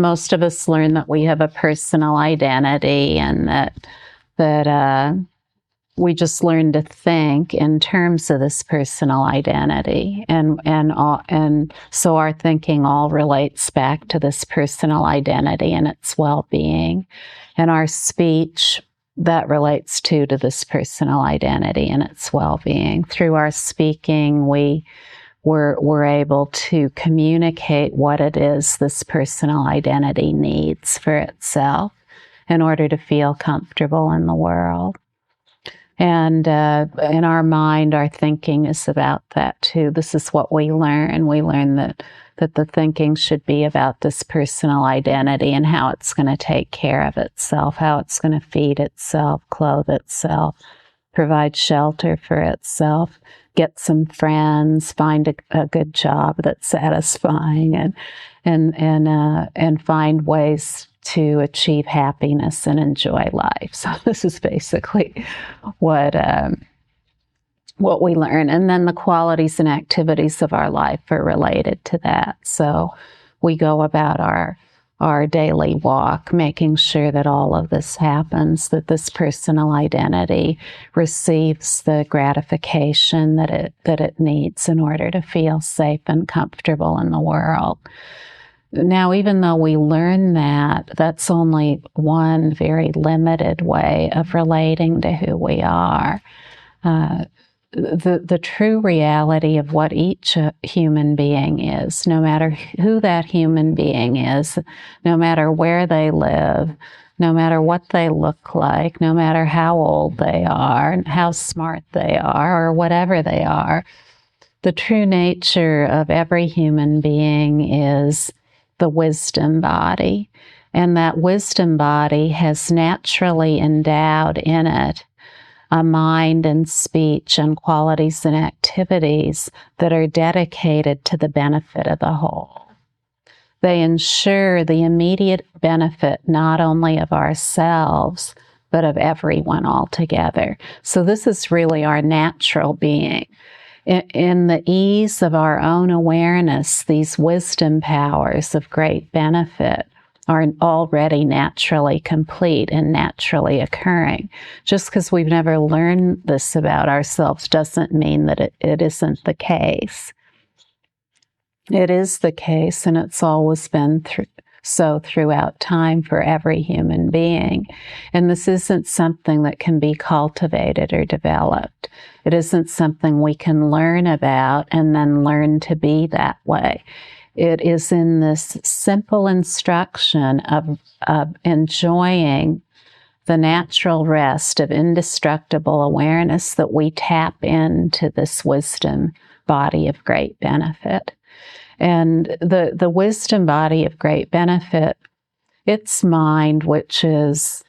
Most of us learn that we have a personal identity, and that we just learn to think in terms of this personal identity, and so our thinking all relates back to this personal identity and its well-being, and our speech that relates to this personal identity and its well-being. Through our speaking, we're able to communicate what it is this personal identity needs for itself in order to feel comfortable in the world. And in our mind, our thinking is about that too. This is what we learn. We learn that the thinking should be about this personal identity and how it's going to take care of itself, how it's going to feed itself, clothe itself, provide shelter for itself, get some friends, find a good job that's satisfying, and find ways to achieve happiness and enjoy life. So this is basically what we learn. And then the qualities and activities of our life are related to that. So we go about our daily walk, making sure that all of this happens, that this personal identity receives the gratification that it needs in order to feel safe and comfortable in the world. Now, even though we learn that, that's only one very limited way of relating to who we are. The true reality of what each human being is, no matter who that human being is, no matter where they live, no matter what they look like, no matter how old they are, how smart they are, or whatever they are, the true nature of every human being is the wisdom body. And that wisdom body has naturally endowed in it a mind and speech and qualities and activities that are dedicated to the benefit of the whole. They ensure the immediate benefit not only of ourselves, but of everyone altogether. So this is really our natural being. In the ease of our own awareness, these wisdom powers of great benefit are already naturally complete and naturally occurring. Just because we've never learned this about ourselves doesn't mean that it isn't the case. It is the case, and it's always been so throughout time for every human being. And this isn't something that can be cultivated or developed. It isn't something we can learn about and then learn to be that way. It is in this simple instruction of enjoying the natural rest of indestructible awareness that we tap into this wisdom body of great benefit. And the wisdom body of great benefit, its mind, which is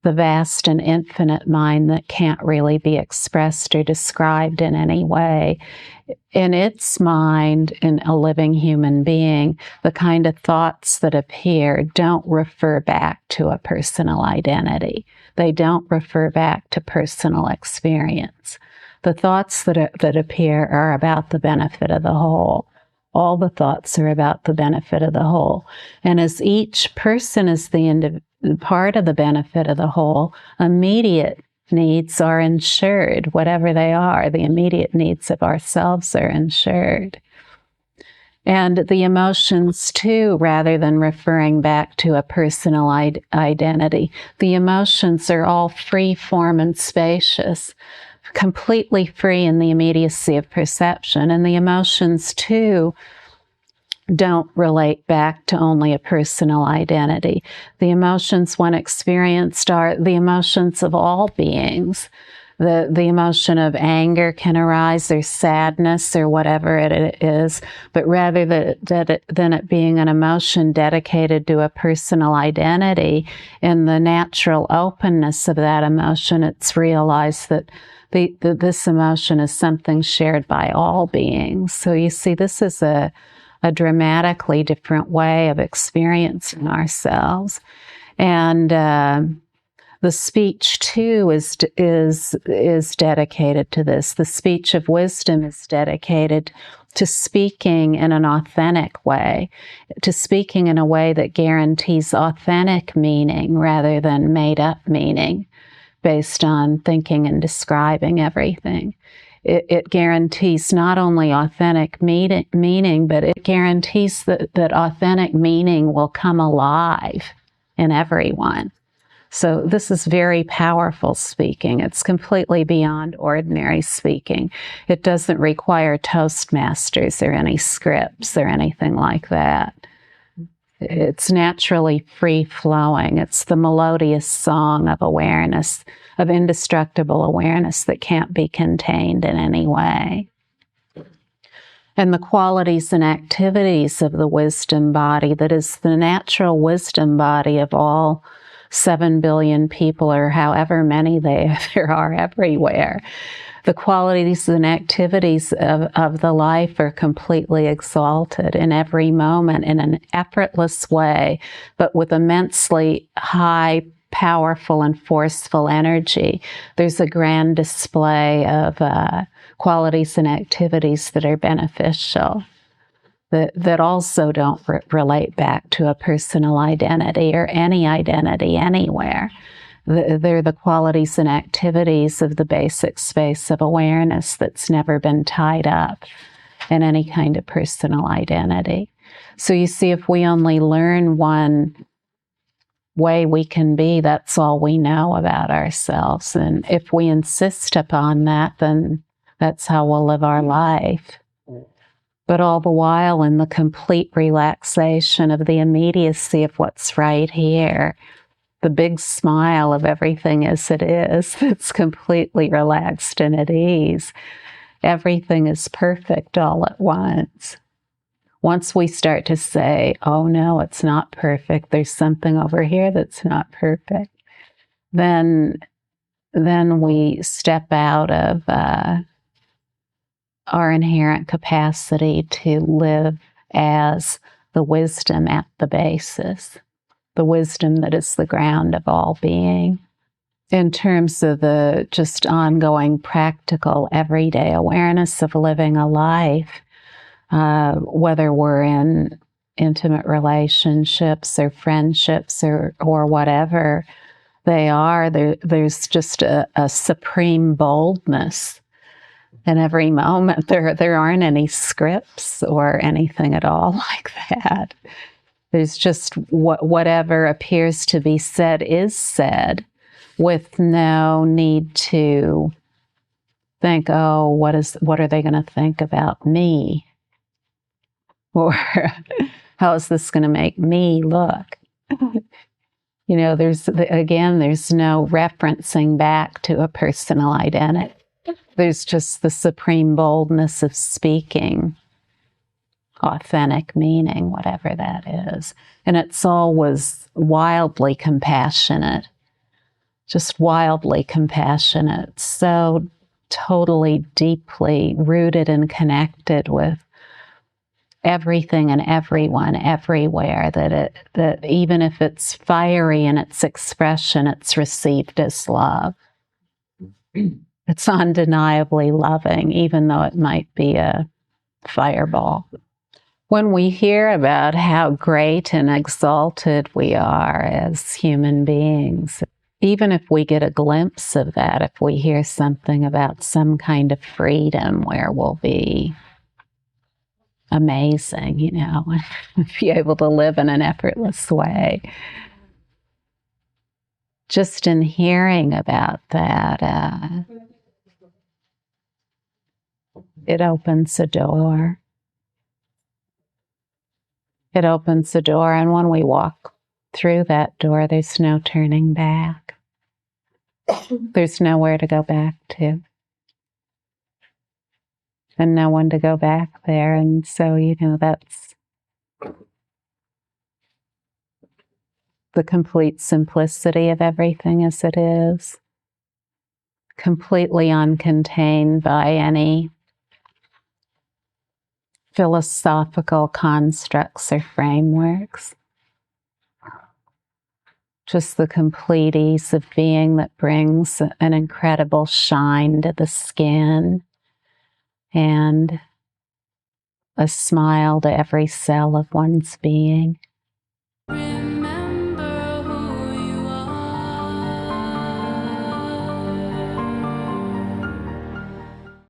the vast and infinite mind that can't really be expressed or described in any way, in its mind, in a living human being, the kind of thoughts that appear don't refer back to a personal identity. They don't refer back to personal experience. The thoughts that appear are about the benefit of the whole. All the thoughts are about the benefit of the whole. And as each person is the part of the benefit of the whole, immediate needs are ensured, whatever they are. The immediate needs of ourselves are ensured. And the emotions, too, rather than referring back to a personal identity, the emotions are all free form and spacious, completely free in the immediacy of perception. And the emotions, too, don't relate back to only a personal identity. The emotions, when experienced, are the emotions of all beings. The emotion of anger can arise, or sadness, or whatever it is, but rather than it being an emotion dedicated to a personal identity, in the natural openness of that emotion, it's realized that this emotion is something shared by all beings. So you see, this is a dramatically different way of experiencing ourselves. And The speech too is dedicated to this. The speech of wisdom is dedicated to speaking in an authentic way, to speaking in a way that guarantees authentic meaning rather than made up meaning based on thinking and describing everything. It guarantees not only authentic meaning, but it guarantees that authentic meaning will come alive in everyone. So this is very powerful speaking. It's completely beyond ordinary speaking. It doesn't require Toastmasters or any scripts or anything like that. It's naturally free-flowing. It's the melodious song of awareness, of indestructible awareness that can't be contained in any way. And the qualities and activities of the wisdom body, that is the natural wisdom body of all 7 billion people, or however many there are everywhere. The qualities and activities of the life are completely exalted in every moment in an effortless way, but with immensely high, powerful, and forceful energy. There's a grand display of qualities and activities that are beneficial, that also don't relate back to a personal identity or any identity anywhere. They're the qualities and activities of the basic space of awareness that's never been tied up in any kind of personal identity. So you see, if we only learn one way we can be, that's all we know about ourselves. And if we insist upon that, then that's how we'll live our life. But all the while in the complete relaxation of the immediacy of what's right here, the big smile of everything as it is, it's completely relaxed and at ease. Everything is perfect all at once. Once we start to say, oh no, it's not perfect, there's something over here that's not perfect, then we step out of our inherent capacity to live as the wisdom at the basis, the wisdom that is the ground of all being. In terms of the just ongoing practical everyday awareness of living a life, whether we're in intimate relationships or friendships or whatever they are, there's just a supreme boldness in every moment. There aren't any scripts or anything at all like that. There's just whatever appears to be said is said, with no need to think, oh, what are they going to think about me? Or how is this going to make me look? You know, there's no referencing back to a personal identity. There's just the supreme boldness of speaking authentic meaning, whatever that is. And it's always wildly compassionate, just wildly compassionate, so totally deeply rooted and connected with everything and everyone everywhere, that even if it's fiery in its expression, it's received as love. It's undeniably loving, even though it might be a fireball. When we hear about how great and exalted we are as human beings, even if we get a glimpse of that, if we hear something about some kind of freedom where we'll be amazing, you know, be able to live in an effortless way, just in hearing about that, it opens a door. It opens the door, and when we walk through that door, there's no turning back. There's nowhere to go back to. And no one to go back there. And so, you know, that's the complete simplicity of everything as it is. Completely uncontained by any philosophical constructs or frameworks. Just the complete ease of being that brings an incredible shine to the skin and a smile to every cell of one's being.